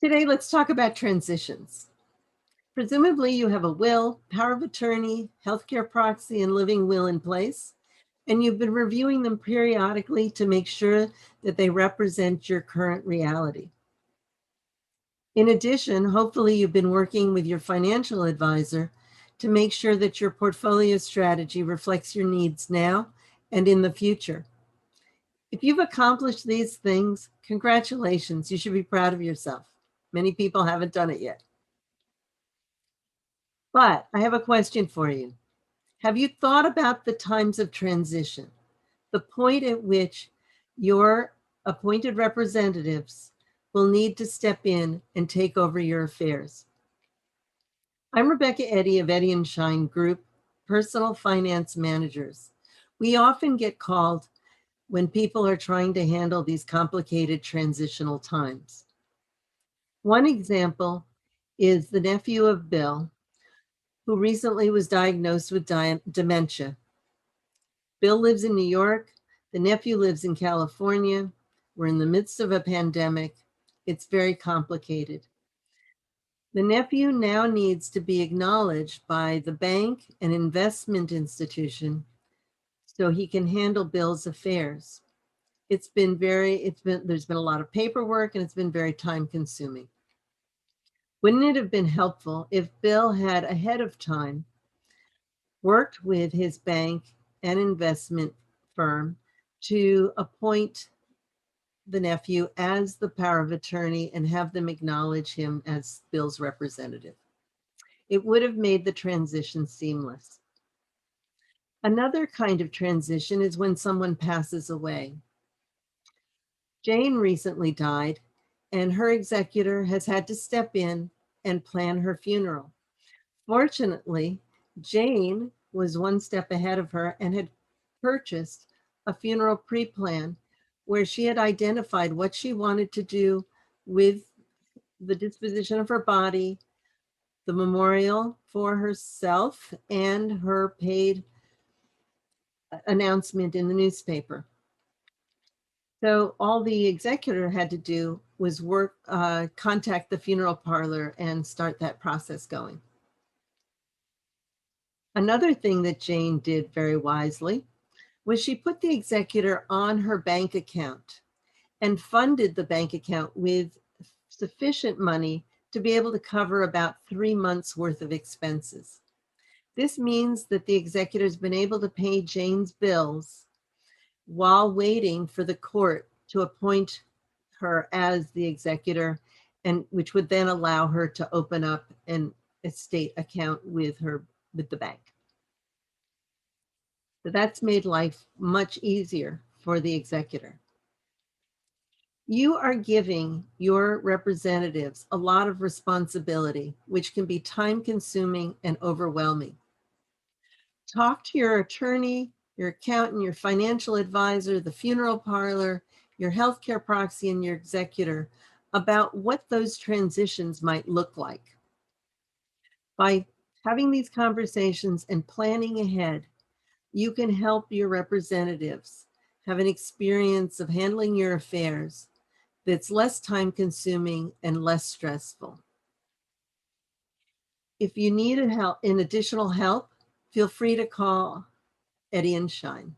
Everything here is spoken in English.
Today, let's talk about transitions. Presumably, you have a will, power of attorney, healthcare proxy, and living will in place, and you've been reviewing them periodically to make sure that they represent your current reality. In addition, hopefully, you've been working with your financial advisor to make sure that your portfolio strategy reflects your needs now and in the future. If you've accomplished these things, congratulations, you should be proud of yourself. Many people haven't done it yet. But I have a question for you. Have you thought about the times of transition, the point at which your appointed representatives will need to step in and take over your affairs? I'm Rebecca Eddy of Eddy and Shine Group, Personal Finance Managers. We often get called when people are trying to handle these complicated transitional times. One example is the nephew of Bill, who recently was diagnosed with dementia. Bill lives in New York. The nephew lives in California. We're in the midst of a pandemic. It's very complicated. The nephew now needs to be acknowledged by the bank and investment institution so he can handle Bill's affairs. There's been a lot of paperwork and it's been very time consuming. Wouldn't it have been helpful if Bill had ahead of time worked with his bank and investment firm to appoint the nephew as the power of attorney and have them acknowledge him as Bill's representative? It would have made the transition seamless. Another kind of transition is when someone passes away. Jane recently died, and her executor has had to step in and plan her funeral. Fortunately, Jane was one step ahead of her and had purchased a funeral pre-plan where she had identified what she wanted to do with the disposition of her body, the memorial for herself, and her paid announcement in the newspaper. So all the executor had to do was contact the funeral parlor and start that process going. Another thing that Jane did very wisely was she put the executor on her bank account and funded the bank account with sufficient money to be able to cover about 3 months worth of expenses. This means that the executor's been able to pay Jane's bills while waiting for the court to appoint her as the executor, and which would then allow her to open up an estate account with the bank. So that's made life much easier for the executor. You are giving your representatives a lot of responsibility, which can be time-consuming and overwhelming. Talk to your attorney, your accountant, your financial advisor, the funeral parlor, your healthcare proxy, and your executor about what those transitions might look like. By having these conversations and planning ahead, you can help your representatives have an experience of handling your affairs that's less time-consuming and less stressful. If you need additional help, feel free to call Eddy and Shine.